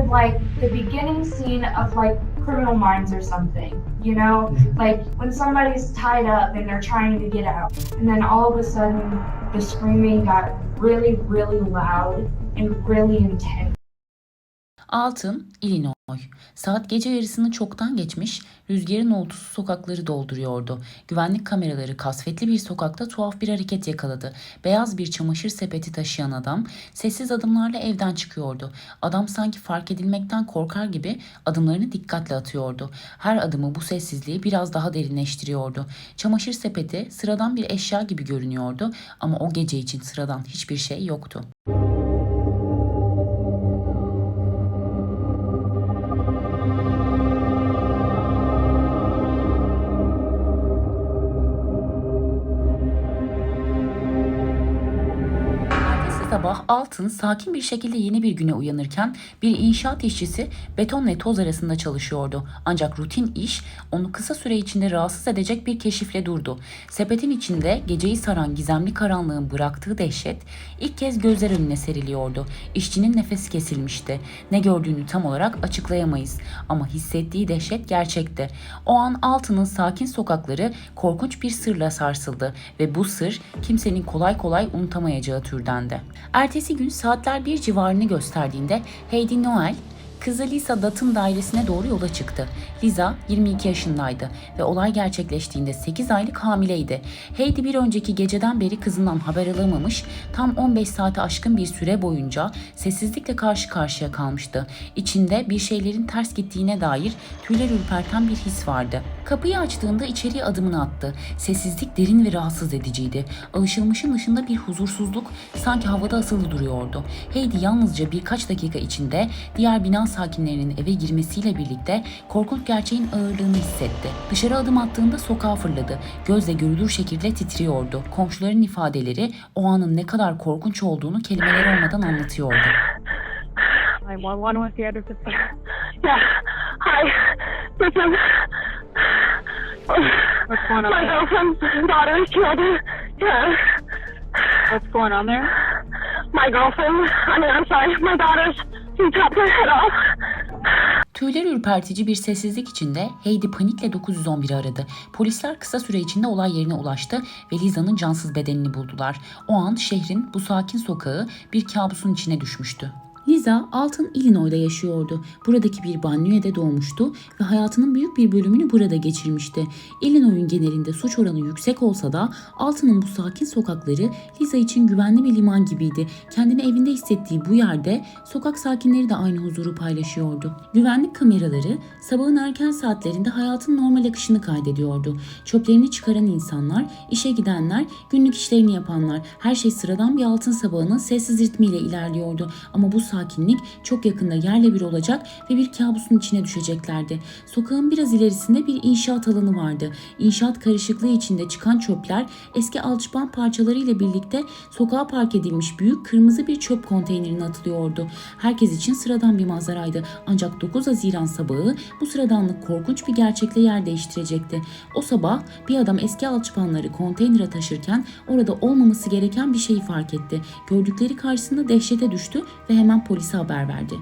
of like the beginning scene of like Criminal Minds or something, you know? Like when somebody's tied up and they're trying to get out, and then all of a sudden the screaming got really, really loud and really intense. Alton, Illinois. Saat gece yarısını çoktan geçmiş, rüzgarın uğultusu sokakları dolduruyordu. Güvenlik kameraları kasvetli bir sokakta tuhaf bir hareket yakaladı. Beyaz bir çamaşır sepeti taşıyan adam sessiz adımlarla evden çıkıyordu. Adam sanki fark edilmekten korkar gibi adımlarını dikkatle atıyordu. Her adımı bu sessizliği biraz daha derinleştiriyordu. Çamaşır sepeti sıradan bir eşya gibi görünüyordu ama o gece için sıradan hiçbir şey yoktu. Sabah Alton sakin bir şekilde yeni bir güne uyanırken bir inşaat işçisi beton ve toz arasında çalışıyordu. Ancak rutin iş onu kısa süre içinde rahatsız edecek bir keşifle durdu. Sepetin içinde geceyi saran gizemli karanlığın bıraktığı dehşet ilk kez gözler önüne seriliyordu. İşçinin nefesi kesilmişti. Ne gördüğünü tam olarak açıklayamayız ama hissettiği dehşet gerçekti. O an Alton'un sakin sokakları korkunç bir sırla sarsıldı ve bu sır kimsenin kolay kolay unutamayacağı türdendi. Ertesi gün saatler 1 civarını gösterdiğinde Heidi Noel, kızı Lisa Dutt'ın dairesine doğru yola çıktı. Lisa 22 yaşındaydı ve olay gerçekleştiğinde 8 aylık hamileydi. Heidi bir önceki geceden beri kızından haber alamamış, tam 15 saate aşkın bir süre boyunca sessizlikle karşı karşıya kalmıştı. İçinde bir şeylerin ters gittiğine dair tüyler ürperten bir his vardı. Kapıyı açtığında içeriye adımını attı. Sessizlik derin ve rahatsız ediciydi. Alışılmışın dışında bir huzursuzluk sanki havada asılı duruyordu. Heidi yalnızca birkaç dakika içinde diğer bina sakinlerinin eve girmesiyle birlikte korkunç gerçeğin ağırlığını hissetti. Dışarı adım attığında sokağa fırladı. Gözle görülür şekilde titriyordu. Komşuların ifadeleri o anın ne kadar korkunç olduğunu kelimeler olmadan anlatıyordu. Yeah. Hi. Listen. What's going on? My girlfriend's daughter is killed. Yeah. What's going on there? My girlfriend. I'm sorry. My daughter's. He chopped her head off. Tüyler ürpertici bir sessizlik içinde Heidi panikle 911'i aradı. Polisler kısa süre içinde olay yerine ulaştı ve Lisa'nın cansız bedenini buldular. O an şehrin bu sakin sokağı bir kabusun içine düşmüştü. Lisa, Alton, Illinois'da yaşıyordu. Buradaki bir banliyöde doğmuştu ve hayatının büyük bir bölümünü burada geçirmişti. Illinois'un genelinde suç oranı yüksek olsa da Alton'un bu sakin sokakları Lisa için güvenli bir liman gibiydi. Kendini evinde hissettiği bu yerde sokak sakinleri de aynı huzuru paylaşıyordu. Güvenlik kameraları sabahın erken saatlerinde hayatın normal akışını kaydediyordu. Çöplerini çıkaran insanlar, işe gidenler, günlük işlerini yapanlar, her şey sıradan bir altın sabahının sessiz ritmiyle ilerliyordu. Ama bu sakinlik çok yakında yerle bir olacak ve bir kabusun içine düşeceklerdi. Sokağın biraz ilerisinde bir inşaat alanı vardı. İnşaat karışıklığı içinde çıkan çöpler eski alçıpan parçaları ile birlikte sokağa park edilmiş büyük kırmızı bir çöp konteynerine atılıyordu. Herkes için sıradan bir manzaraydı. Ancak 9 Haziran sabahı bu sıradanlık korkunç bir gerçekle yer değiştirecekti. O sabah bir adam eski alçıpanları konteynere taşırken orada olmaması gereken bir şeyi fark etti. Gördükleri karşısında dehşete düştü ve hemen polise haber verdi.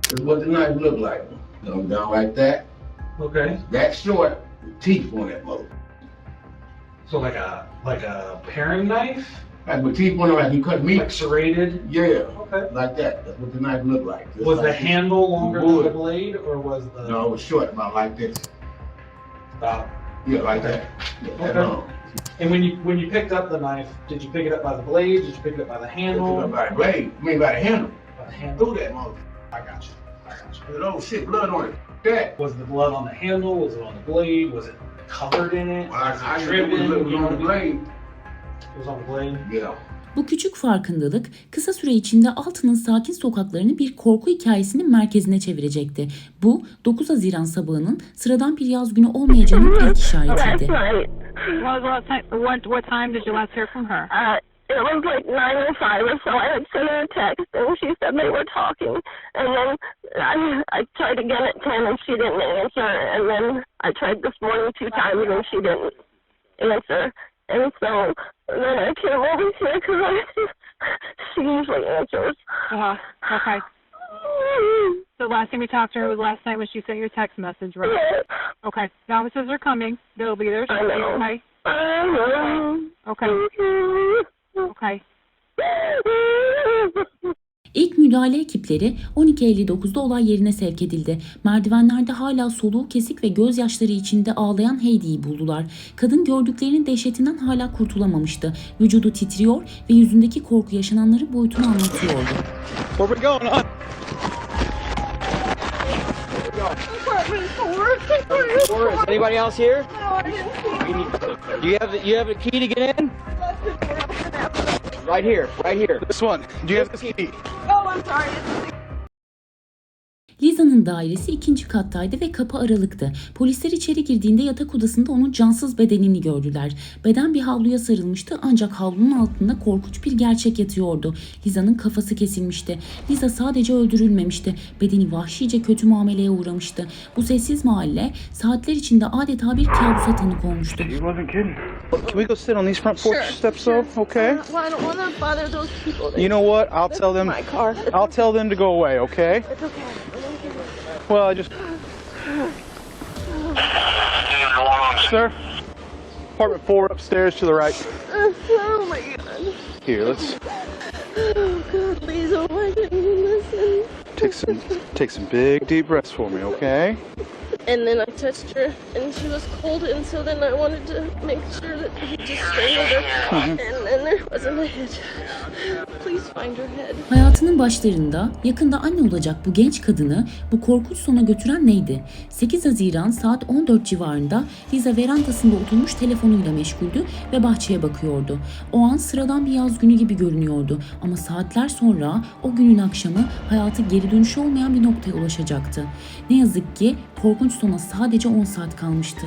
This is what the knife look like. Down like that. Okay. That short, with teeth on that mother. So like a paring knife? Like with teeth on it, like you cut meat. Like serrated? Yeah. Okay. Like that. That's what the knife looked like. Just Was like the handle longer than wood. the blade, or was the... No, it was short, about like this. Stop. Yeah, like that. Yeah, that Okay. long. And when you picked up the knife, did you pick it up by the blade? Did you pick it up by the handle? Took it by the blade. I mean, by the handle. By the handle. Through that mother. I got you. I got you. There's old shit, blood on it. That. Was the blood on the handle? Was it on the blade? Was it covered in it? Well, Was I it knew dripping? it was on the blade. It was on the blade? Yeah. Bu küçük farkındalık kısa süre içinde Alton'un sakin sokaklarını bir korku hikayesinin merkezine çevirecekti. Bu 9 Haziran sabahının sıradan bir yaz günü olmayacağının ilk işaretiydi. What time did you last hear from her? It was like 9:05 or so. I had sent her a text and she said they were talking. And then I tried again at 10 and she didn't answer. And then I tried this morning 2 times and she didn't answer. And so then I came over here because she usually answers. Okay. So last time you talked to her was last night when she sent your text message, right? Yes. Okay. The officers are coming. They'll be there I know. shortly, okay? I know. Okay. Okay. İlk müdahale ekipleri 12.59'da olay yerine sevk edildi. Merdivenlerde hala soluğu kesik ve gözyaşları içinde ağlayan Heidi'yi buldular. Kadın gördüklerinin dehşetinden hala kurtulamamıştı. Vücudu titriyor ve yüzündeki korku yaşananların boyutunu anlatıyordu. Where we going? Is anybody else here? Do you have a key to get in? Right here, right here. This one. Do you have the key? Liza'nın dairesi 2. kattaydı ve kapı aralıktı. Polisler içeri girdiğinde yatak odasında onun cansız bedenini gördüler. Beden bir havluya sarılmıştı ancak havlunun altında korkunç bir gerçek yatıyordu. Liza'nın kafası kesilmişti. Liza sadece öldürülmemişti. Bedeni vahşice kötü muameleye uğramıştı. Bu sessiz mahalle saatler içinde adeta bir kabusa tanık olmuştu. Can we go sit on these front porch steps though? Okay. Well, I don't want to bother those people. You know what? I'll tell them. My car. I'll tell them to go away. Okay. It's okay. Well, I just. Sir. Apartment 4 upstairs to the right. Oh my God. Here, let's Oh God, please, oh my goodness, listen. take some big deep breaths for me, okay? And then I touched her, and she was cold, and so then I wanted to make sure that he just strangled her, and then there wasn't a head. Please find her head. Hayatının başlarında yakında anne olacak bu genç kadını bu korkunç sona götüren neydi? 8 Haziran saat 14 civarında Liza verandasında oturmuş telefonuyla meşguldü ve bahçeye bakıyordu. O an sıradan bir yaz günü gibi görünüyordu ama saatler sonra o günün akşamı hayatı geri dönüşü olmayan bir noktaya ulaşacaktı. Ne yazık ki korkunç sona sadece 10 saat kalmıştı.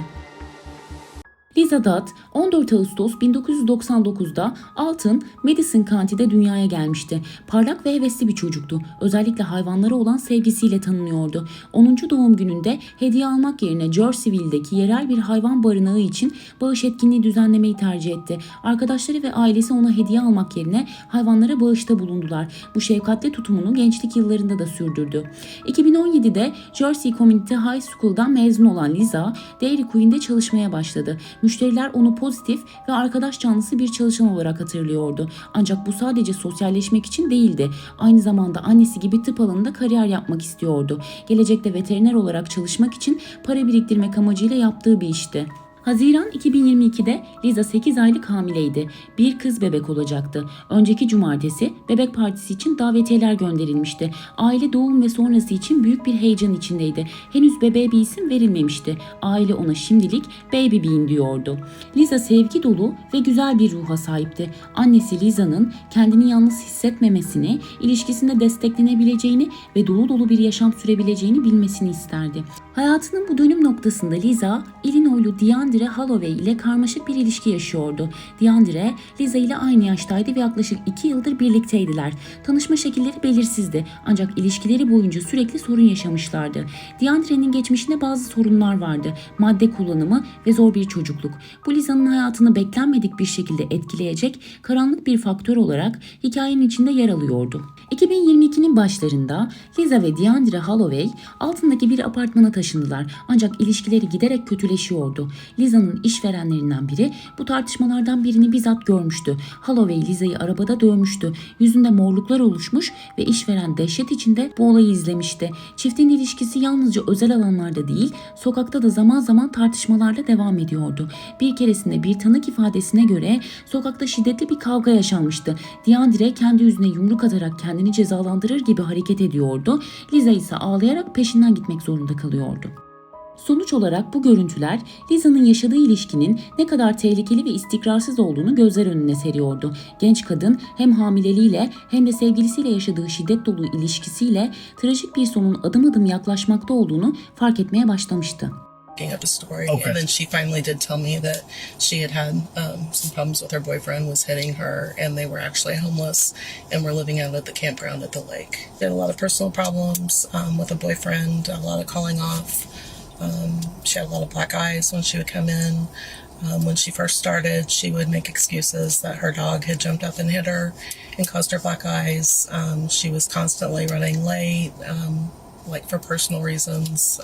Liza Dutt 14 Ağustos 1999'da Alton, Madison County'de dünyaya gelmişti. Parlak ve hevesli bir çocuktu. Özellikle hayvanlara olan sevgisiyle tanınıyordu. 10. doğum gününde hediye almak yerine Jerseyville'deki yerel bir hayvan barınağı için bağış etkinliği düzenlemeyi tercih etti. Arkadaşları ve ailesi ona hediye almak yerine hayvanlara bağışta bulundular. Bu şefkatli tutumunu gençlik yıllarında da sürdürdü. 2017'de Jersey Community High School'dan mezun olan Liza, Dairy Queen'de çalışmaya başladı. Müşteriler onu pozitif ve arkadaş canlısı bir çalışan olarak hatırlıyordu. Ancak bu sadece sosyalleşmek için değildi. Aynı zamanda annesi gibi tıp alanında kariyer yapmak istiyordu. Gelecekte veteriner olarak çalışmak için para biriktirmek amacıyla yaptığı bir işti. Haziran 2022'de Liza 8 aylık hamileydi. Bir kız bebek olacaktı. Önceki cumartesi bebek partisi için davetiyeler gönderilmişti. Aile doğum ve sonrası için büyük bir heyecan içindeydi. Henüz bebeğe bir isim verilmemişti. Aile ona şimdilik Baby Bean diyordu. Liza sevgi dolu ve güzel bir ruha sahipti. Annesi Liza'nın kendini yalnız hissetmemesini, ilişkisinde desteklenebileceğini ve dolu dolu bir yaşam sürebileceğini bilmesini isterdi. Hayatının bu dönüm noktasında Liza, Illinois'lu Deandre Holloway ile karmaşık bir ilişki yaşıyordu. Deandre, Liza ile aynı yaştaydı ve yaklaşık 2 yıldır birlikteydiler. Tanışma şekilleri belirsizdi ancak ilişkileri boyunca sürekli sorun yaşamışlardı. Deandre'nin geçmişinde bazı sorunlar vardı. Madde kullanımı ve zor bir çocukluk. Bu Liza'nın hayatını beklenmedik bir şekilde etkileyecek karanlık bir faktör olarak hikayenin içinde yer alıyordu. 2022'nin başlarında Liza ve Deandre Holloway altındaki bir apartmana taşındılar ancak ilişkileri giderek kötüleşiyordu. Liza'nın işverenlerinden biri bu tartışmalardan birini bizzat görmüştü. Holloway Liza'yı arabada dövmüştü. Yüzünde morluklar oluşmuş ve işveren dehşet içinde bu olayı izlemişti. Çiftin ilişkisi yalnızca özel alanlarda değil, sokakta da zaman zaman tartışmalarla devam ediyordu. Bir keresinde bir tanık ifadesine göre sokakta şiddetli bir kavga yaşanmıştı. Deandre kendi yüzüne yumruk atarak kendini cezalandırır gibi hareket ediyordu. Liza ise ağlayarak peşinden gitmek zorunda kalıyordu. Sonuç olarak bu görüntüler Liza'nın yaşadığı ilişkinin ne kadar tehlikeli ve istikrarsız olduğunu gözler önüne seriyordu. Genç kadın hem hamileliğiyle hem de sevgilisiyle yaşadığı şiddet dolu ilişkisiyle trajik bir sonun adım adım yaklaşmakta olduğunu fark etmeye başlamıştı. Up a story, Okay. and then she finally did tell me that she had some problems with her boyfriend was hitting her, and they were actually homeless and were living out at the campground at the lake. She had a lot of personal problems with a boyfriend, a lot of calling off. She had a lot of black eyes when she would come in. When she first started, she would make excuses that her dog had jumped up and hit her and caused her black eyes. She was constantly running late, like for personal reasons.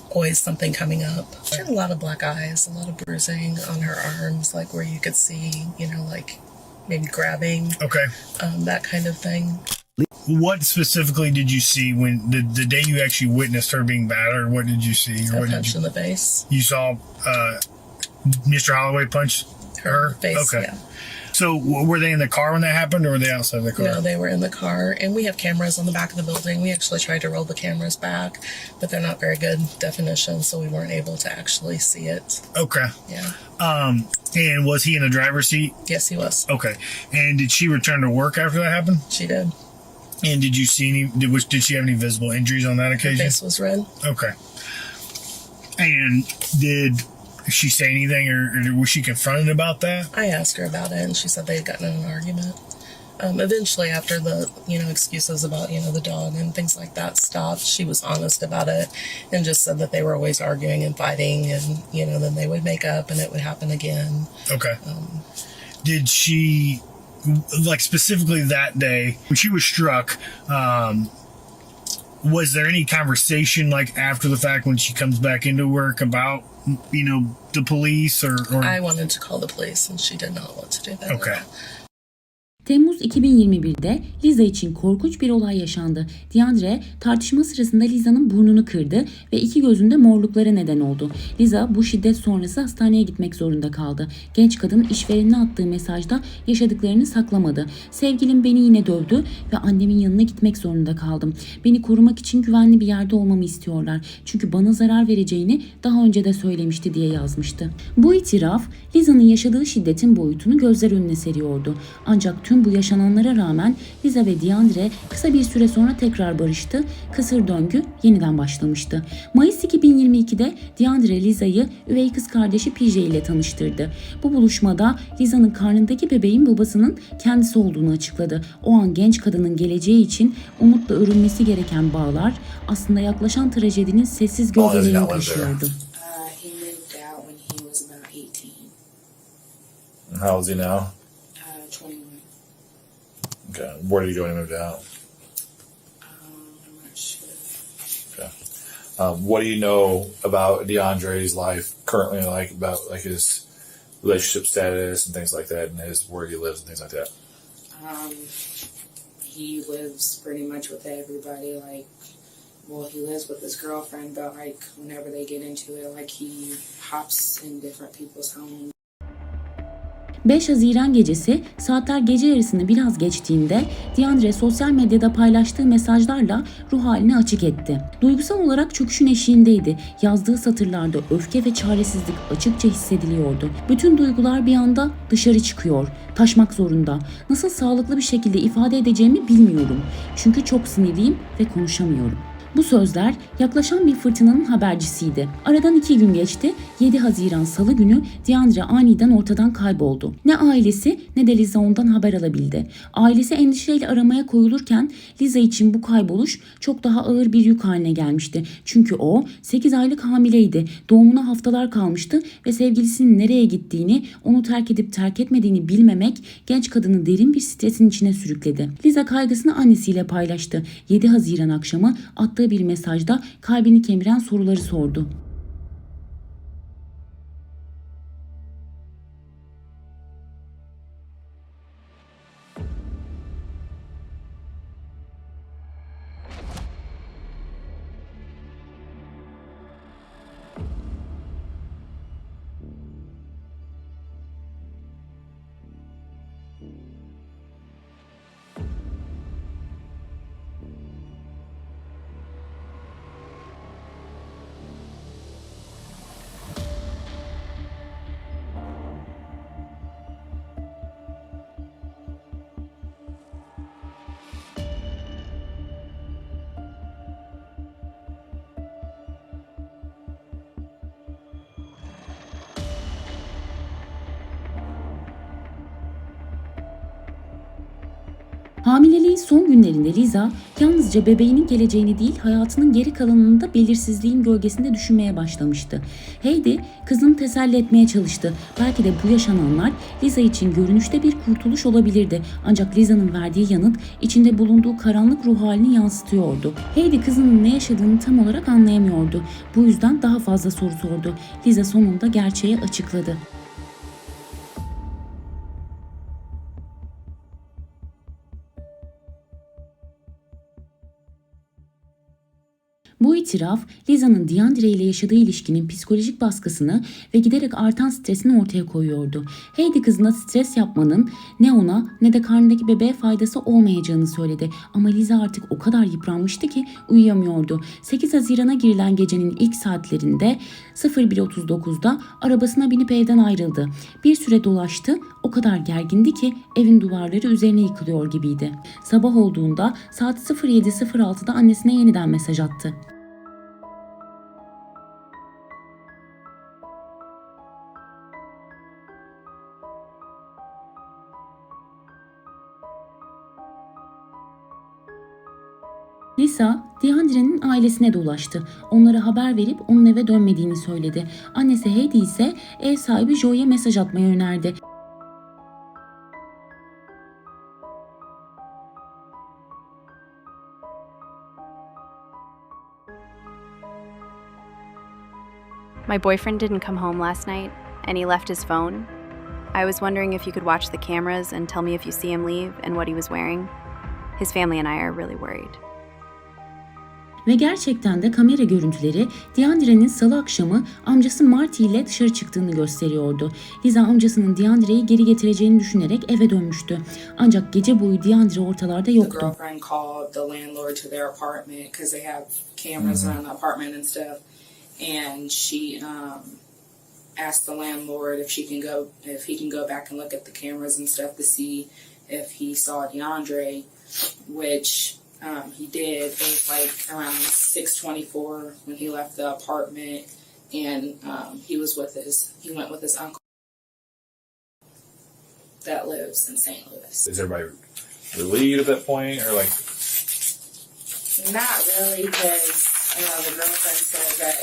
Always something coming up. She had a lot of black eyes, a lot of bruising on her arms, like where you could see, like maybe grabbing. Okay. That kind of thing. What specifically did you see when the day you actually witnessed her being battered? What did you see? Or A what did punch in the face. you saw? Mr. Holloway punch her Face, Okay. yeah. So were they in the car when that happened, or were they outside the car? No, they were in the car, and we have cameras on the back of the building. We actually tried to roll the cameras back, but they're not very good definition, so we weren't able to actually see it. Okay. Yeah. And was he in the driver's seat? Yes, he was. Okay. And did she return to work after that happened? She did. And did you see any? Did she have any visible injuries on that Her occasion? face was red. Okay. And did she say anything, or was she confronted about that? I asked her about it, and she said they had gotten in an argument. Eventually, after the excuses about the dog and things like that stopped, she was honest about it and just said that they were always arguing and fighting, and then they would make up and it would happen again. Okay. Did she, like specifically that day when she was struck? Was there any conversation like after the fact when she comes back into work about the police or? I wanted to call the police, and she did not want to do that. Okay. Temmuz 2021'de Liza için korkunç bir olay yaşandı. DeAndre tartışma sırasında Liza'nın burnunu kırdı ve iki gözünde morluklara neden oldu. Liza bu şiddet sonrası hastaneye gitmek zorunda kaldı. Genç kadın işverenine attığı mesajda yaşadıklarını saklamadı. Sevgilim beni yine dövdü ve annemin yanına gitmek zorunda kaldım. Beni korumak için güvenli bir yerde olmamı istiyorlar. Çünkü bana zarar vereceğini daha önce de söylemişti diye yazmıştı. Bu itiraf Liza'nın yaşadığı şiddetin boyutunu gözler önüne seriyordu. Ancak tüm bu yaşananlara rağmen Liza ve DeAndre kısa bir süre sonra tekrar barıştı. Kısır döngü yeniden başlamıştı. Mayıs 2022'de DeAndre Liza'yı üvey kız kardeşi PJ ile tanıştırdı. Bu buluşmada Liza'nın karnındaki bebeğin babasının kendisi olduğunu açıkladı. O an genç kadının geleceği için umutla örülmesi gereken bağlar aslında yaklaşan trajedinin sessiz gölgelerini taşıyordu. He moved out when he was about 18. How old is he now? 21. Okay. Where did he go when he moved out? I'm not sure. Okay. What do you know about DeAndre's life currently, like about like his relationship status and things like that, and where he lives and things like that? He lives pretty much with everybody. He lives with his girlfriend, but whenever they get into it, he hops in different people's homes. 5 Haziran gecesi saatler gece yarısını biraz geçtiğinde DeAndre sosyal medyada paylaştığı mesajlarla ruh halini açık etti. Duygusal olarak çöküşün eşiğindeydi. Yazdığı satırlarda öfke ve çaresizlik açıkça hissediliyordu. Bütün duygular bir anda dışarı çıkıyor. Taşmak zorunda. Nasıl sağlıklı bir şekilde ifade edeceğimi bilmiyorum. Çünkü çok sinirliyim ve konuşamıyorum. Bu sözler yaklaşan bir fırtınanın habercisiydi. Aradan 2 gün geçti. 7 Haziran Salı günü DeAndre aniden ortadan kayboldu. Ne ailesi ne de Liza ondan haber alabildi. Ailesi endişeyle aramaya koyulurken Liza için bu kayboluş çok daha ağır bir yük haline gelmişti. Çünkü o 8 aylık hamileydi. Doğumuna haftalar kalmıştı ve sevgilisinin nereye gittiğini, onu terk edip terk etmediğini bilmemek genç kadını derin bir stresin içine sürükledi. Liza kaygısını annesiyle paylaştı. 7 Haziran akşamı attığı bir mesajda kalbini kemiren soruları sordu. Hamileliğin son günlerinde Liza yalnızca bebeğinin geleceğini değil hayatının geri kalanını da belirsizliğin gölgesinde düşünmeye başlamıştı. Heidi kızını teselli etmeye çalıştı. Belki de bu yaşananlar Liza için görünüşte bir kurtuluş olabilirdi. Ancak Liza'nın verdiği yanıt içinde bulunduğu karanlık ruh halini yansıtıyordu. Heidi kızının ne yaşadığını tam olarak anlayamıyordu. Bu yüzden daha fazla soru sordu. Liza sonunda gerçeği açıkladı. Bu itiraf, Liza'nın Deandre ile yaşadığı ilişkinin psikolojik baskısını ve giderek artan stresini ortaya koyuyordu. Heidi kızına stres yapmanın ne ona ne de karnındaki bebeğe faydası olmayacağını söyledi. Ama Liza artık o kadar yıpranmıştı ki uyuyamıyordu. 8 Haziran'a girilen gecenin ilk saatlerinde 01:39'da arabasına binip evden ayrıldı. Bir süre dolaştı, o kadar gergindi ki evin duvarları üzerine yıkılıyor gibiydi. Sabah olduğunda saat 07:06'da annesine yeniden mesaj attı. Lisa, Deandre'nin ailesine de ulaştı. Onlara haber verip onun eve dönmediğini söyledi. Annesi Heidi ise ev sahibi Joe'ya mesaj atmayı önerdi. My boyfriend didn't come home last night, and he left his phone. I was wondering if you could watch the cameras and tell me if you see him leave and what he was wearing. His family and I are really worried. Ve gerçekten de kamera görüntüleri Deandre'nin salı akşamı amcası Marty ile dışarı çıktığını gösteriyordu. Liza amcasının Deandre'yi geri getireceğini düşünerek eve dönmüştü. Ancak gece boyu Deandre ortalarda yoktu. The girlfriend called the landlord to their apartment because they have cameras around the apartment and stuff. And she asked the landlord if he can go back and look at the cameras and stuff to see if he saw Deandre, which he did. It was like around 6:24 when he left the apartment, and he went with his uncle that lives in St. Louis. Is everybody relieved at that point, or like? Not really, because the girlfriend said that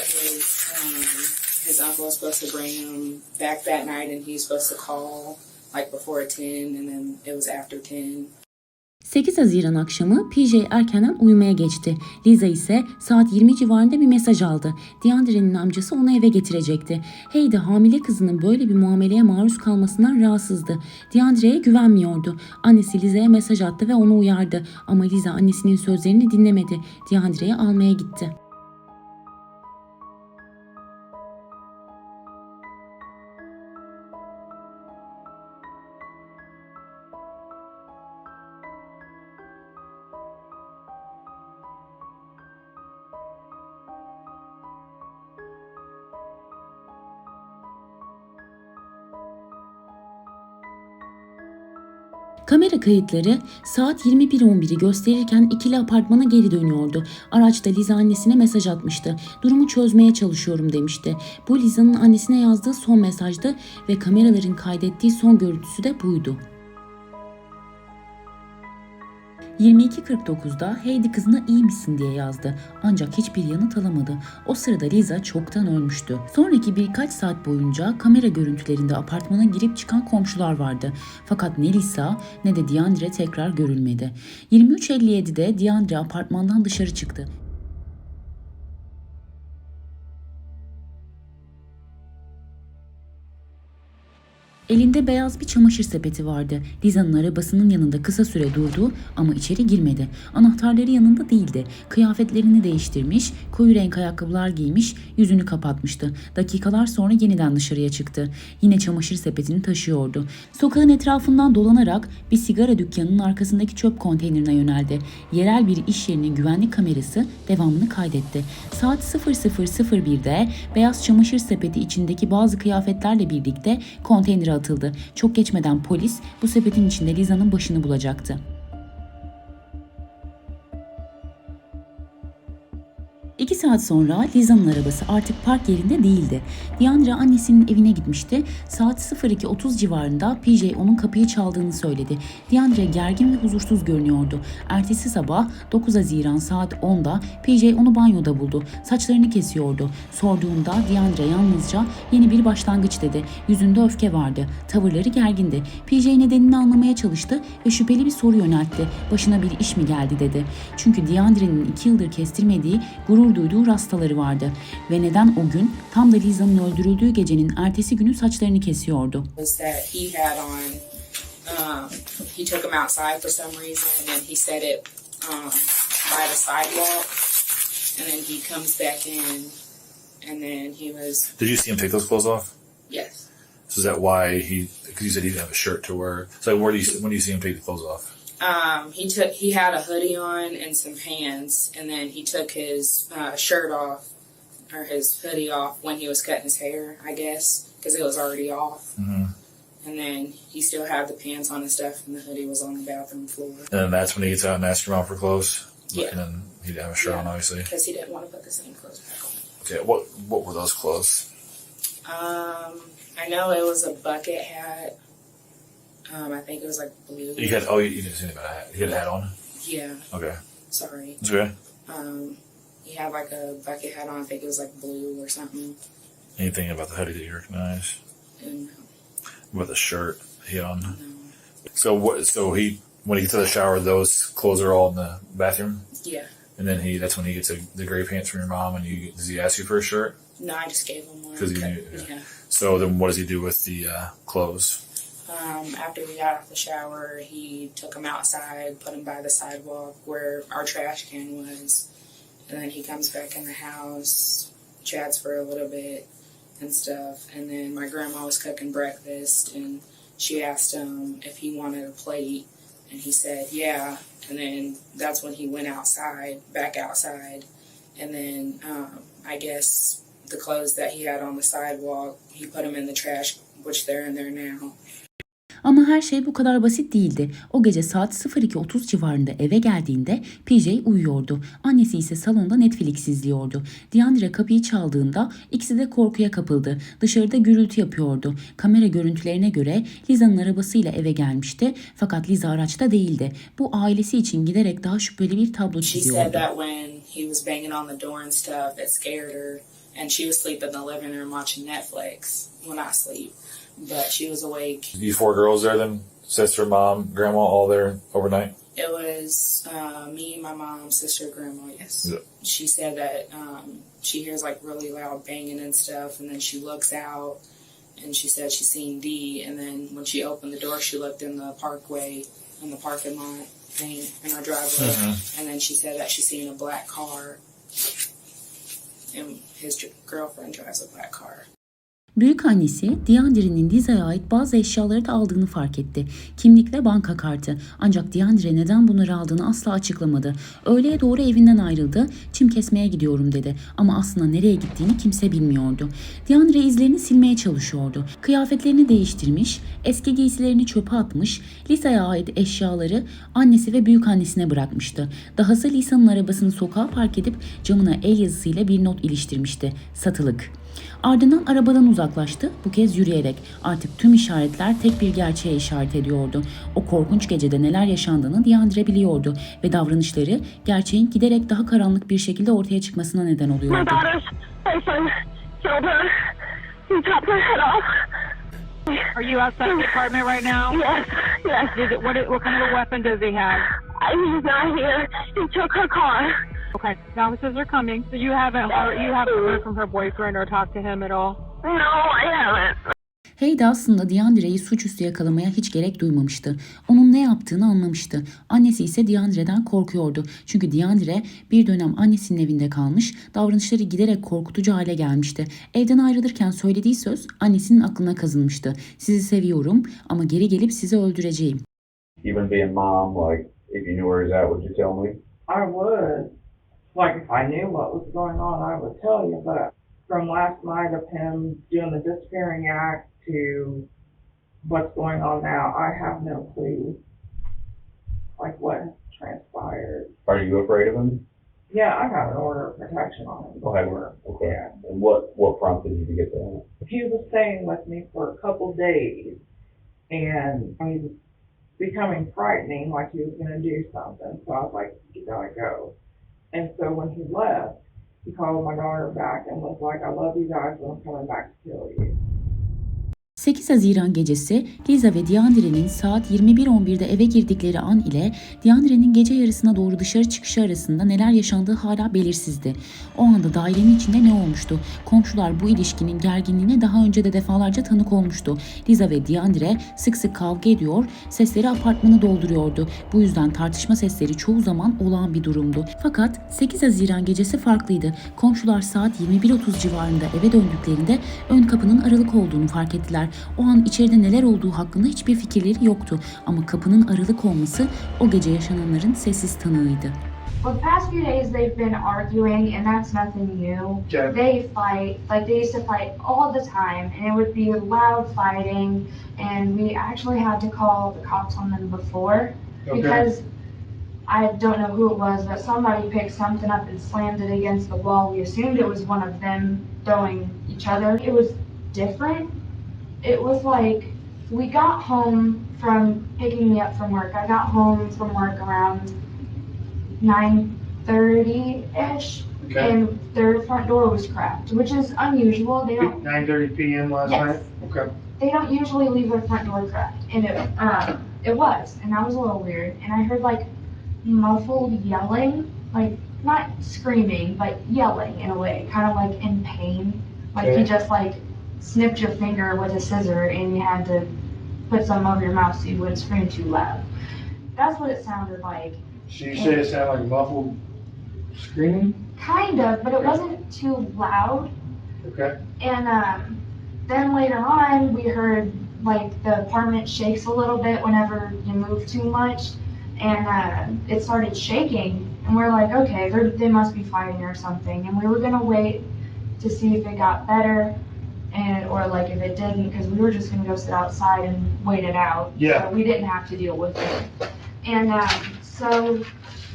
his uncle was supposed to bring him back that night, and he's supposed to call like before 10, and then it was after 10. 8 Haziran akşamı PJ erkenden uyumaya geçti. Liza ise saat 20 civarında bir mesaj aldı. Deandre'nin amcası onu eve getirecekti. Heidi hamile kızının böyle bir muameleye maruz kalmasından rahatsızdı. Deandre'ye güvenmiyordu. Annesi Liza'ya mesaj attı ve onu uyardı. Ama Liza annesinin sözlerini dinlemedi. Deandre'yi almaya gitti. Kamera kayıtları saat 21:11'i gösterirken ikili apartmana geri dönüyordu. Araçta Liza annesine mesaj atmıştı. Durumu çözmeye çalışıyorum demişti. Bu Liza'nın annesine yazdığı son mesajdı ve kameraların kaydettiği son görüntüsü de buydu. 22:49'da Heidi kızına iyi misin diye yazdı. Ancak hiçbir yanıt alamadı. O sırada Liza çoktan ölmüştü. Sonraki birkaç saat boyunca kamera görüntülerinde apartmana girip çıkan komşular vardı. Fakat ne Lisa ne de Deandre tekrar görülmedi. 23:57'de Deandre apartmandan dışarı çıktı. Elinde beyaz bir çamaşır sepeti vardı. Liza'nın arabasının yanında kısa süre durdu ama içeri girmedi. Anahtarları yanında değildi. Kıyafetlerini değiştirmiş, koyu renk ayakkabılar giymiş, yüzünü kapatmıştı. Dakikalar sonra yeniden dışarıya çıktı. Yine çamaşır sepetini taşıyordu. Sokağın etrafından dolanarak bir sigara dükkanının arkasındaki çöp konteynerine yöneldi. Yerel bir iş yerinin güvenlik kamerası devamını kaydetti. Saat 00:01'de beyaz çamaşır sepeti içindeki bazı kıyafetlerle birlikte konteynere atıldı. Çok geçmeden polis bu sepetin içinde Liza'nın başını bulacaktı. 2 saat sonra Liza'nın arabası artık park yerinde değildi. Deandra annesinin evine gitmişti. Saat 02:30 civarında PJ onun kapıyı çaldığını söyledi. Deandra gergin ve huzursuz görünüyordu. Ertesi sabah 9 Haziran saat 10'da PJ onu banyoda buldu. Saçlarını kesiyordu. Sorduğunda Deandra yalnızca yeni bir başlangıç dedi. Yüzünde öfke vardı. Tavırları gergindi. PJ nedenini anlamaya çalıştı ve şüpheli bir soru yöneltti. Başına bir iş mi geldi dedi. Çünkü Deandra'nın 2 yıldır kestirmediği, gurur duyduğu rastaları vardı. Ve neden o gün tam da Liza'nın öldürüldüğü gecenin ertesi günü saçlarını kesiyordu. He took him outside for some reason and he set it by the sidewalk and then he comes back in and then he was... Did you see him take those clothes off? Yes. So is that why because you said he didn't have a shirt to wear. So when do you see him take the clothes off? He had a hoodie on and some pants, and then he took his shirt off, or his hoodie off when he was cutting his hair, I guess, because it was already off. Mm-hmm. And then he still had the pants on and stuff, and the hoodie was on the bathroom floor. And then that's when he gets out and asks your mom for clothes? Yeah. And then he didn't have a shirt on, obviously? Because he didn't want to put the same clothes back on. Okay, what were those clothes? I know it was a bucket hat. I think it was like blue. You didn't see anybody hat. He had a hat on? Yeah. Okay. Sorry. It's okay. He had like a bucket hat on. I think it was like blue or something. Anything about the hoodie that you recognize? No. With the shirt he had on? No. So when he gets to the shower, those clothes are all in the bathroom? Yeah. And then that's when he gets the gray pants from your mom, and does he ask you for a shirt? No, I just gave him one. Because he knew. Yeah. So then what does he do with the clothes? After we got off the shower, he took them outside, put them by the sidewalk where our trash can was. And then he comes back in the house, chats for a little bit and stuff. And then my grandma was cooking breakfast, and she asked him if he wanted a plate. And he said, yeah. And then that's when he went back outside. And then I guess the clothes that he had on the sidewalk, he put them in the trash, which they're in there now. Ama her şey bu kadar basit değildi. O gece saat 02:30 civarında eve geldiğinde PJ uyuyordu. Annesi ise salonda Netflix izliyordu. Deandra kapıyı çaldığında ikisi de korkuya kapıldı. Dışarıda gürültü yapıyordu. Kamera görüntülerine göre Liza'nın arabasıyla eve gelmişti. Fakat Liza araçta değildi. Bu ailesi için giderek daha şüpheli bir tablo çiziyordu. She said that when he was banging on the door and stuff, it scared her. And she was asleep in the living room watching Netflix when I sleep. But she was awake. You 4 girls there then? Sister, mom, grandma, all there overnight? It was me, my mom, sister, grandma, yes. Yeah. She said that she hears like really loud banging and stuff, and then she looks out and she said she seen D, and then when she opened the door, she looked in the parkway, in the parking lot thing in our driveway, and then she said that she seen a black car, and his girlfriend drives a black car. Büyük annesi Deandra'nın Liza'ya ait bazı eşyaları da aldığını fark etti. Kimlik ve banka kartı. Ancak Deandra neden bunları aldığını asla açıklamadı. Öğleye doğru evinden ayrıldı. Çim kesmeye gidiyorum dedi. Ama aslında nereye gittiğini kimse bilmiyordu. Deandra izlerini silmeye çalışıyordu. Kıyafetlerini değiştirmiş, eski giysilerini çöpe atmış, Lisa'ya ait eşyaları annesi ve büyük annesine bırakmıştı. Dahası Lisa'nın arabasını sokağa park edip camına el yazısıyla bir not iliştirmişti. Satılık. Ardından arabadan uzaklaştı, bu kez yürüyerek. Artık tüm işaretler tek bir gerçeğe işaret ediyordu. O korkunç gecede neler yaşandığını Deandra biliyordu ve davranışları gerçeğin giderek daha karanlık bir şekilde ortaya çıkmasına neden My oluyordu. daughter's boyfriend killed her. He chopped her head off. Are you outside the apartment right now? Yes, yes. What kind of a weapon does he have? He's not here. He took her car. Okay, the officers are coming. So you haven't heard from her boyfriend or talked to him at all? No, I haven't. Haydi aslında Deandra'yı suçüstü yakalamaya hiç gerek duymamıştı. Onun ne yaptığını anlamıştı. Annesi ise Deandra'dan korkuyordu. Çünkü Deandra bir dönem annesinin evinde kalmış, davranışları giderek korkutucu hale gelmişti. Evden ayrılırken söylediği söz annesinin aklına kazınmıştı. Sizi seviyorum ama geri gelip sizi öldüreceğim. Even being mom, like, if you knew where he's at, would you tell me? I would. Like, if I knew what was going on, I would tell you, but from last night of him doing the disappearing act to what's going on now, I have no clue, like, what transpired. Are you afraid of him? Yeah, I got an order of protection on him Okay. before. Okay. Yeah. And what prompted you to get that? He was staying with me for a couple days, and he was becoming frightening, like he was going to do something. So I was like, you gotta go. And so when he left, he called my daughter back and was like, I love you guys, but I'm coming back to kill you. 8 Haziran gecesi Liza ve Deandre'nin saat 21.11'de eve girdikleri an ile Deandre'nin gece yarısına doğru dışarı çıkışı arasında neler yaşandığı hala belirsizdi. O anda dairenin içinde ne olmuştu? Komşular bu ilişkinin gerginliğine daha önce de defalarca tanık olmuştu. Liza ve Deandre sık sık kavga ediyor, sesleri apartmanı dolduruyordu. Bu yüzden tartışma sesleri çoğu zaman olağan bir durumdu. Fakat 8 Haziran gecesi farklıydı. Komşular saat 21.30 civarında eve döndüklerinde ön kapının aralık olduğunu fark ettiler. O an içeride neler olduğu hakkında hiçbir fikirleri yoktu ama kapının aralık olması o gece yaşananların sessiz tanığıydı. Well, the past few days they've been arguing, and that's nothing new. Okay. They fight, like they used to fight all the time, and it would be loud fighting, and we actually had to call the cops on them before, because I don't know who it was, but somebody picked something up and slammed it against the wall. We assumed it was one of them throwing each other. It was different. It was like, we got home from picking me up from work. I got home from work around 9:30-ish, and their front door was cracked, which is unusual. They don't 9:30 p.m. last Yes. night? Okay. they don't usually leave their front door cracked, and it was, and that was a little weird. And I heard like muffled yelling, like not screaming, but yelling in a way, kind of like in pain, like you just like snipped your finger with a scissor and you had to put some over your mouth so you wouldn't scream too loud. That's what it sounded like. So you say it sounded like muffled screaming? Kind of, but it wasn't too loud. Okay. And then later on, we heard like the apartment shakes a little bit whenever you move too much, and it started shaking. And we're like, okay, they must be fighting or something. And we were gonna wait to see if it got better, or like if it didn't, because we were just gonna go sit outside and wait it out. Yeah. So we didn't have to deal with it. And so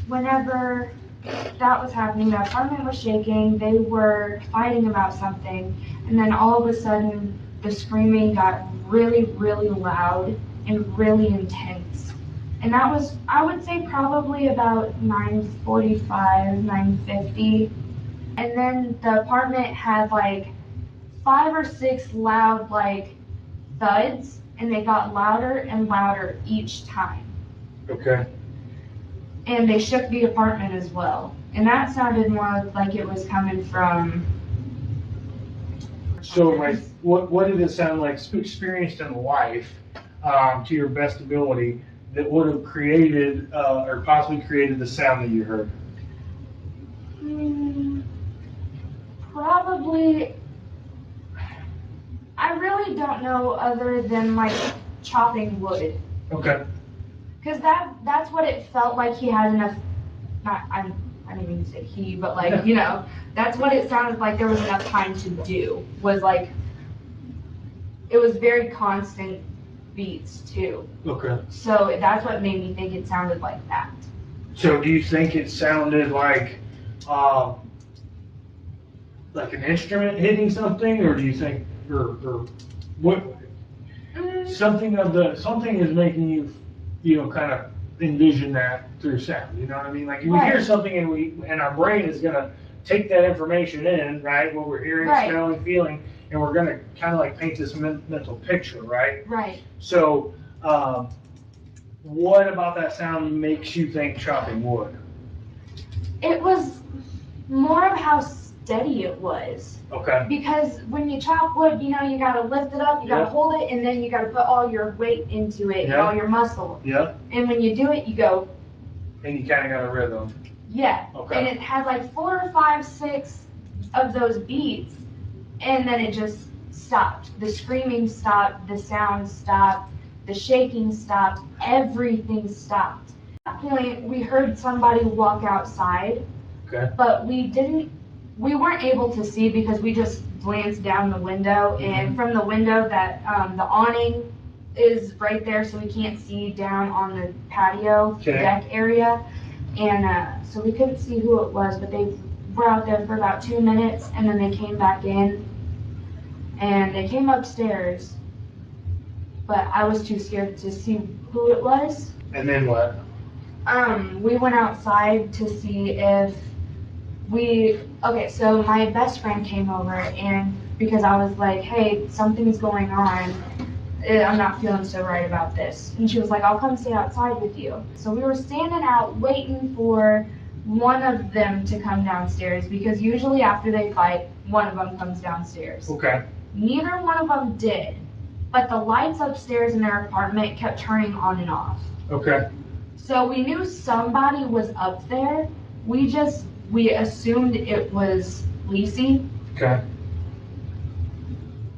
whenever that was happening, the apartment was shaking, they were fighting about something, and then all of a sudden the screaming got really, really loud and really intense. And that was, I would say, probably about 9:45, 9:50. And then the apartment had like 5 or 6 loud like thuds, and they got louder and louder each time. Okay. And they shook the apartment as well. And that sounded more like it was coming from. So like, what did it sound like experienced in life, to your best ability, that would have created or possibly created the sound that you heard? Probably, I really don't know other than like chopping wood. Okay. Because that's what it felt like he had enough, I didn't mean to say he, but like, you know, that's what it sounded like there was enough time to do, was like, it was very constant beats too. Okay. So that's what made me think it sounded like that. So do you think it sounded like an instrument hitting something, or do you think, or what? Something is making you know, kind of envision that through sound. You know what I mean? Like we hear something and our brain is gonna take that information in, right? What we're hearing, smelling, feeling, and we're gonna kind of like paint this mental picture, right? Right. So, what about that sound makes you think chopping wood? It was more of how steady it was. Okay. Because when you chop wood, you know, you gotta lift it up, you gotta hold it, and then you gotta put all your weight into it, and all your muscle. Yeah. And when you do it, you go. And you kind of got a rhythm. Yeah. Okay. And it had like 4 or 5, 6 of those beats, and then it just stopped. The screaming stopped, the sound stopped, the shaking stopped, everything stopped. At that point, we heard somebody walk outside. Okay. But we weren't able to see because we just glanced down the window, and from the window that the awning is right there, so we can't see down on the patio deck area. And so we couldn't see who it was, but they were out there for about 2 minutes, and then they came back in, and they came upstairs, but I was too scared to see who it was. And then what? We went outside to see if so my best friend came over, and because I was like, hey, something's going on, I'm not feeling so right about this. And she was like, I'll come stay outside with you. So we were standing out waiting for one of them to come downstairs, because usually after they fight, one of them comes downstairs. Okay. Neither one of them did, but the lights upstairs in their apartment kept turning on and off. Okay. So we knew somebody was up there. We assumed it was Lacey, Okay.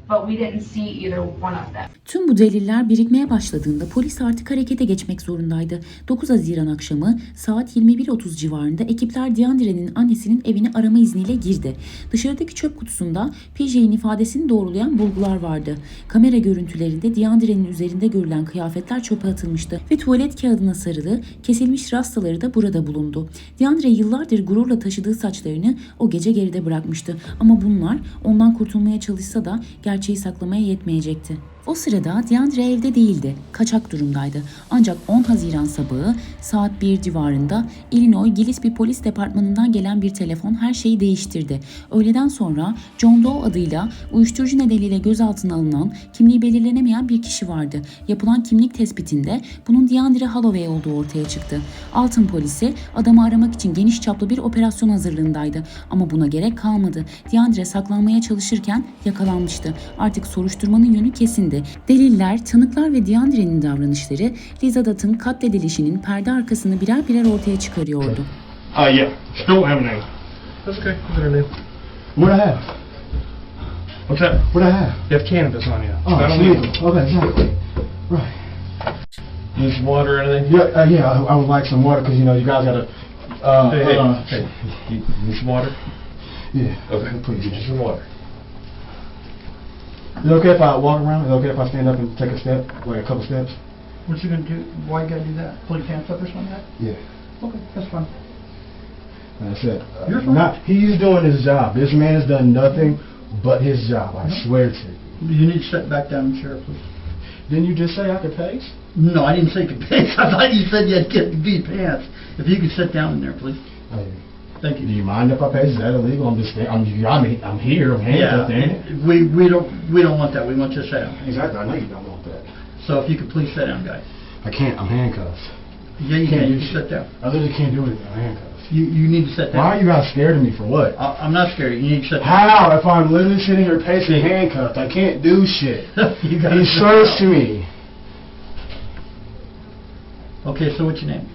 but we didn't see either one of them. Tüm bu deliller birikmeye başladığında polis artık harekete geçmek zorundaydı. 9 Haziran akşamı saat 21:30 civarında ekipler DeAndre'nin annesinin evine arama izniyle girdi. Dışarıdaki çöp kutusunda PJ'nin ifadesini doğrulayan bulgular vardı. Kamera görüntülerinde DeAndre'nin üzerinde görülen kıyafetler çöpe atılmıştı ve tuvalet kağıdına sarılı kesilmiş rastaları da burada bulundu. DeAndre yıllardır gururla taşıdığı saçlarını o gece geride bırakmıştı ama bunlar ondan kurtulmaya çalışsa da gerçeği saklamaya yetmeyecekti. O sırada DeAndre evde değildi, kaçak durumdaydı. Ancak 10 Haziran sabahı saat 1 civarında Illinois Gillespie Polis Departmanı'ndan gelen bir telefon her şeyi değiştirdi. Öğleden sonra John Doe adıyla uyuşturucu nedeniyle gözaltına alınan, kimliği belirlenemeyen bir kişi vardı. Yapılan kimlik tespitinde bunun DeAndre Holloway olduğu ortaya çıktı. Alton polisi adamı aramak için geniş çaplı bir operasyon hazırlığındaydı. Ama buna gerek kalmadı. DeAndre saklanmaya çalışırken yakalanmıştı. Artık soruşturmanın yönü kesindi. Deliller, tanıklar ve DeAndre'nin davranışları Liza Dutt'ın katledilişinin perde arkasını birer birer ortaya çıkarıyordu. Yeah. Still don't have a name. That's okay. What's her name? What I have? What's that? What I have? You have cannabis on you. Oh, Not it's illegal. legal. Okay, exactly. Right. Need some water or anything? Yeah, I would like some water because, you guys got to... Hey. You need some water? Yeah. Okay. Please. Get you some water. Is it okay if I walk around? Is it okay if I stand up and take a step, like a couple steps? What you gonna do? Why you gotta do that? Pull your pants up or something like that? Yeah. Okay, that's fine. That's it. You're fine. He's doing his job. This man has done nothing but his job. I swear to you. You need to sit back down in the chair, please. Didn't you just say I could pace? No, I didn't say you could pace. I thought you said you had to get to be pants. If you could sit down in there, please. Oh, Thank you. do you mind if I pace? Is that illegal? I'm just I'm here. I'm handcuffed in it. We don't want that. We want you to sit down. Exactly. I know you don't want that. So if you could please sit down, guys. I can't. I'm handcuffed. Yeah, you can. You can sit down. I literally can't do anything. I'm handcuffed. You need to sit down. Why are you guys scared of me for what? I'm not scared. You need to sit down. How? If I'm literally sitting here pacing handcuffed, I can't do shit. You gotta He sit serves down. to me. Okay, so what's your name?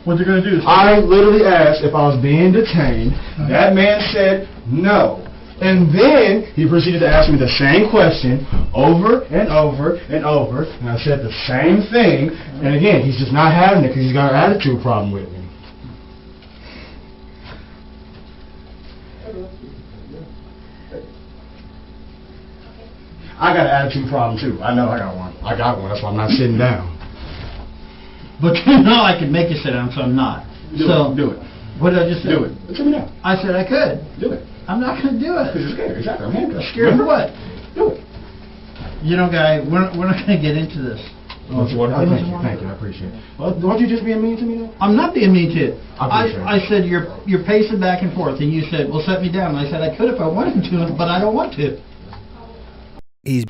What they're gonna do is I literally asked if I was being detained. That man said no. And then he proceeded to ask me the same question over and over and over. And I said the same thing. And again, he's just not having it because he's got an attitude problem with me. I got an attitude problem too. I know I got one. That's why I'm not sitting down. But you know I can make you sit down, so I'm not. Do it. What did I just say? Do it. Sit me down. I said I could. Do it. I'm not going to do it. Because you're scared. Exactly. I'm handcuffed. Scared of what? Do it. You know, guy, we're not going to get into this. Oh, thank you. I appreciate it. Well, don't you just being mean to me though? I'm not being mean to you. I appreciate I said you're pacing back and forth, and you said, well, set me down. And I said I could if I wanted to, but I don't want to. He's...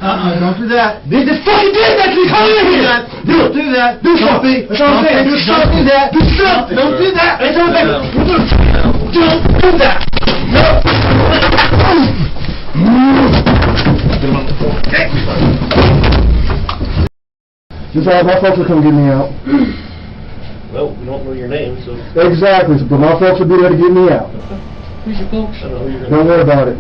Don't do that. They just fucking did that to me. Come in here. Don't do that. Do something. That's what I'm saying. Do something. Do something. Don't do that. That's what I'm saying. Don't do that. No. Just all my folks will come get me out. Well, we don't know your name, so... Exactly. But my folks will be there to get me out. Who's your folks? I don't know who you're Don't worry about it.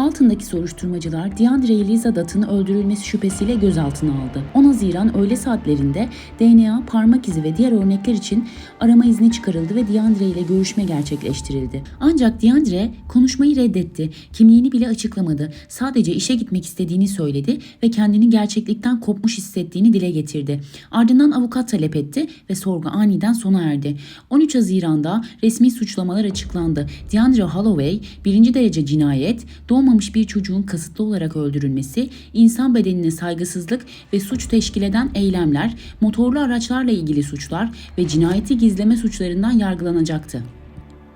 Altındaki soruşturmacılar DeAndre Elizabeth'ın öldürülmesi şüphesiyle gözaltına aldı. 10 Haziran öğle saatlerinde DNA, parmak izi ve diğer örnekler için arama izni çıkarıldı ve DeAndre ile görüşme gerçekleştirildi. Ancak DeAndre konuşmayı reddetti. Kimliğini bile açıklamadı. Sadece işe gitmek istediğini söyledi ve kendini gerçeklikten kopmuş hissettiğini dile getirdi. Ardından avukat talep etti ve sorgu aniden sona erdi. 13 Haziran'da resmi suçlamalar açıklandı. DeAndre Holloway, 1. derece cinayet, doğmamış bir çocuğun kasıtlı olarak öldürülmesi, insan bedenine saygısızlık ve suç teşkil eden eylemler, motorlu araçlarla ilgili suçlar ve cinayeti gizleme suçlarından yargılanacaktı.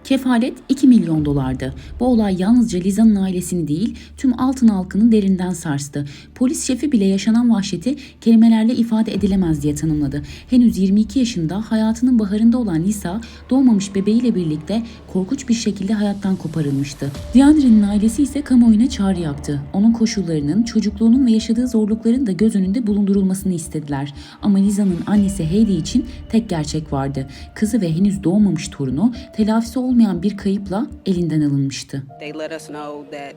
Kefalet 2 milyon dolardı. Bu olay yalnızca Lisa'nın ailesini değil, tüm Alton halkını derinden sarstı. Polis şefi bile yaşanan vahşeti kelimelerle ifade edilemez diye tanımladı. Henüz 22 yaşında hayatının baharında olan Lisa, doğmamış bebeğiyle birlikte korkunç bir şekilde hayattan koparılmıştı. DeAndre'nin ailesi ise kamuoyuna çağrı yaptı. Onun koşullarının, çocukluğunun ve yaşadığı zorlukların da göz önünde bulundurulmasını istediler. Ama Lisa'nın annesi Heidi için tek gerçek vardı. Kızı ve henüz doğmamış torunu telafisi olmayan bir kayıpla elinden alınmıştı. They let us know that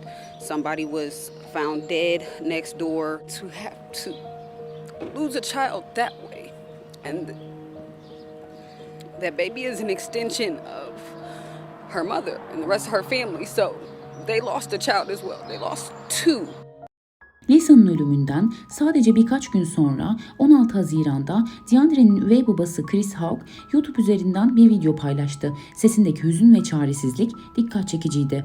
somebody was found dead next door. To have to lose a child that way, and that baby is an extension of her mother and the rest of her family. So they lost a child as well. They lost two. Lisa'nın ölümünden sadece birkaç gün sonra 16 Haziran'da DeAndre'nin üvey babası Chris Hawk YouTube üzerinden bir video paylaştı. Sesindeki hüzün ve çaresizlik dikkat çekiciydi.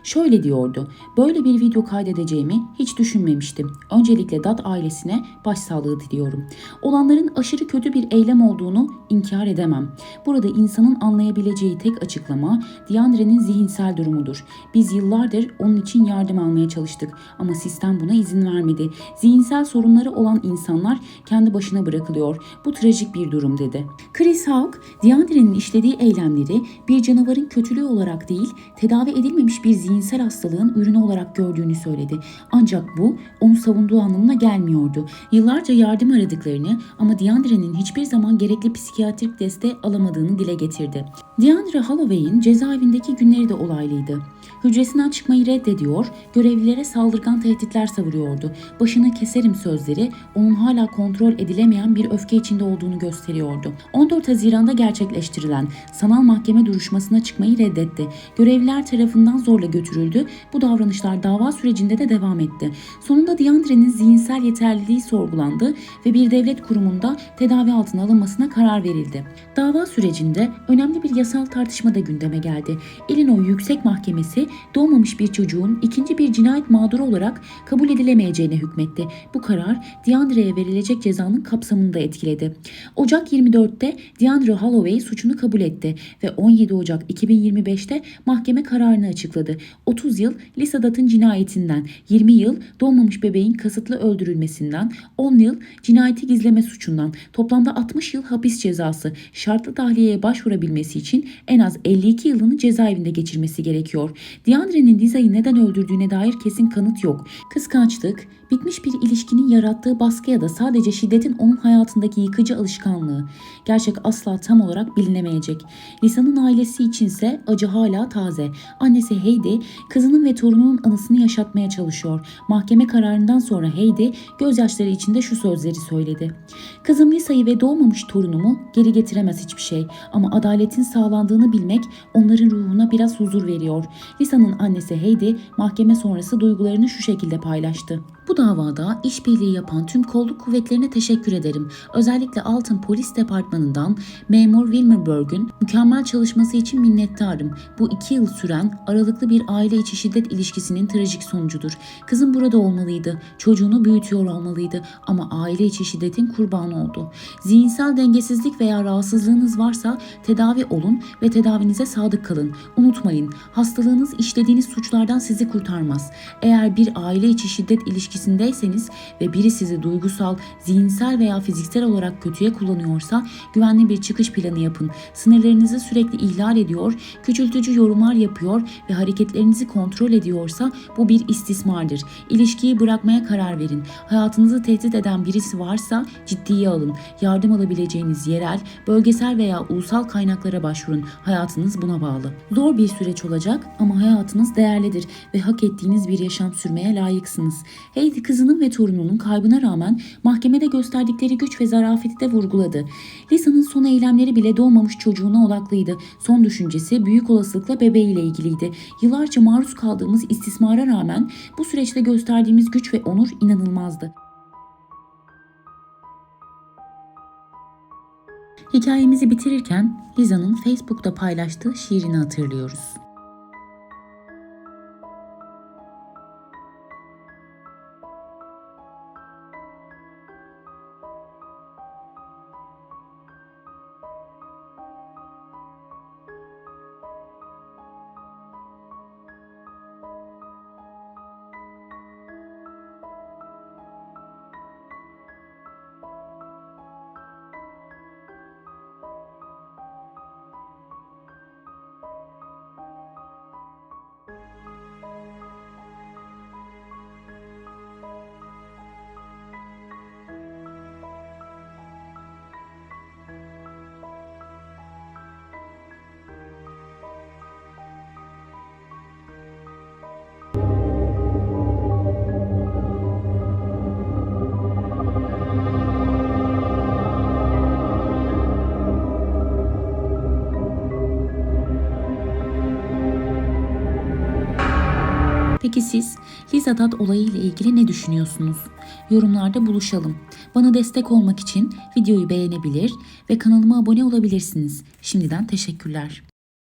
Şöyle diyordu: "Böyle bir video kaydedeceğimi hiç düşünmemiştim. Öncelikle Dad ailesine başsağlığı diliyorum. Olanların aşırı kötü bir eylem olduğunu inkar edemem. Burada insanın anlayabileceği tek açıklama DeAndre'nin zihinsel durumudur. Biz yıllardır onun için yardım almaya çalıştık ama sistem buna izin vermedi. Zihinsel sorunları olan insanlar kendi başına bırakılıyor. Bu trajik bir durum," dedi. Chris Hawk, DeAndre'nin işlediği eylemleri bir canavarın kötülüğü olarak değil, tedavi edilmemiş bir zihinsel hastalığın ürünü olarak gördüğünü söyledi. Ancak bu onu savunduğu anlamına gelmiyordu. Yıllarca yardım aradıklarını ama DeAndre'nin hiçbir zaman gerekli psikiyatrik desteği alamadığını dile getirdi. DeAndre Holloway'in cezaevindeki günleri de olaylıydı. Hücresinden çıkmayı reddediyor, görevlilere saldırgan tehditler savuruyordu. "Başını keserim" sözleri onun hala kontrol edilemeyen bir öfke içinde olduğunu gösteriyordu. 14 Haziran'da gerçekleştirilen sanal mahkeme duruşmasına çıkmayı reddetti. Görevliler tarafından zorla götürüldü. Bu davranışlar dava sürecinde de devam etti. Sonunda DeAndre'nin zihinsel yeterliliği sorgulandı ve bir devlet kurumunda tedavi altına alınmasına karar verildi. Dava sürecinde önemli bir yasal tartışma da gündeme geldi. Illinois Yüksek Mahkemesi doğmamış bir çocuğun ikinci bir cinayet mağduru olarak kabul edilemeyeceğine hükmetti. Bu karar DeAndre'ye verilecek cezanın kapsamını da etkiledi. Ocak 24'te DeAndre Holloway suçunu kabul etti ve 17 Ocak 2025'te mahkeme kararını açıkladı. 30 yıl Lisa Dutt'ın cinayetinden, 20 yıl doğmamış bebeğin kasıtlı öldürülmesinden, 10 yıl cinayeti gizleme suçundan, toplamda 60 yıl hapis cezası, şartlı tahliyeye başvurabilmesi için en az 52 yılını cezaevinde geçirmesi gerekiyor. DeAndre'nin Lisa'yı neden öldürdüğüne dair kesin kanıt yok. Kıskançlık, bitmiş bir ilişkinin yarattığı baskı ya da sadece şiddetin onun hayatındaki yıkıcı alışkanlığı. Gerçek asla tam olarak bilinemeyecek. Lisa'nın ailesi içinse acı hala taze. Annesi Heidi, kızının ve torununun anısını yaşatmaya çalışıyor. Mahkeme kararından sonra Heidi gözyaşları içinde şu sözleri söyledi: "Kızım Lisa'yı ve doğmamış torunumu geri getiremez hiçbir şey. Ama adaletin sağlandığını bilmek onların ruhuna biraz huzur veriyor." Lisa'nın annesi Heidi mahkeme sonrası duygularını şu şekilde paylaştı: "Bu davada işbirliği yapan tüm kolluk kuvvetlerine teşekkür ederim. Özellikle Alton Polis Departmanı'ndan Memur Wilmer Berg'ün mükemmel çalışması için minnettarım. Bu 2 yıl süren aralıklı bir aile içi şiddet ilişkisinin trajik sonucudur. Kızım burada olmalıydı, çocuğunu büyütüyor olmalıydı ama aile içi şiddetin kurbanı oldu. Zihinsel dengesizlik veya rahatsızlığınız varsa tedavi olun ve tedavinize sadık kalın. Unutmayın, hastalığınız işlediğiniz suçlardan sizi kurtarmaz. Eğer bir aile içi şiddet ilişkisi ilişkisindeyseniz ve biri sizi duygusal, zihinsel veya fiziksel olarak kötüye kullanıyorsa güvenli bir çıkış planı yapın. Sınırlarınızı sürekli ihlal ediyor, küçültücü yorumlar yapıyor ve hareketlerinizi kontrol ediyorsa bu bir istismardır. İlişkiyi bırakmaya karar verin. Hayatınızı tehdit eden birisi varsa ciddiye alın. Yardım alabileceğiniz yerel, bölgesel veya ulusal kaynaklara başvurun. Hayatınız buna bağlı. Zor bir süreç olacak ama hayatınız değerlidir ve hak ettiğiniz bir yaşam sürmeye layıksınız. Heidi kızının ve torununun kaybına rağmen mahkemede gösterdikleri güç ve zarafeti de vurguladı. Lisa'nın son eylemleri bile doğmamış çocuğuna odaklıydı. Son düşüncesi büyük olasılıkla bebeğiyle ilgiliydi. Yıllarca maruz kaldığımız istismara rağmen bu süreçte gösterdiğimiz güç ve onur inanılmazdı. Hikayemizi bitirirken Lisa'nın Facebook'ta paylaştığı şiirini hatırlıyoruz. Peki siz Liza Dodd olayı ile ilgili ne düşünüyorsunuz? Yorumlarda buluşalım. Bana destek olmak için videoyu beğenebilir ve kanalıma abone olabilirsiniz. Şimdiden teşekkürler.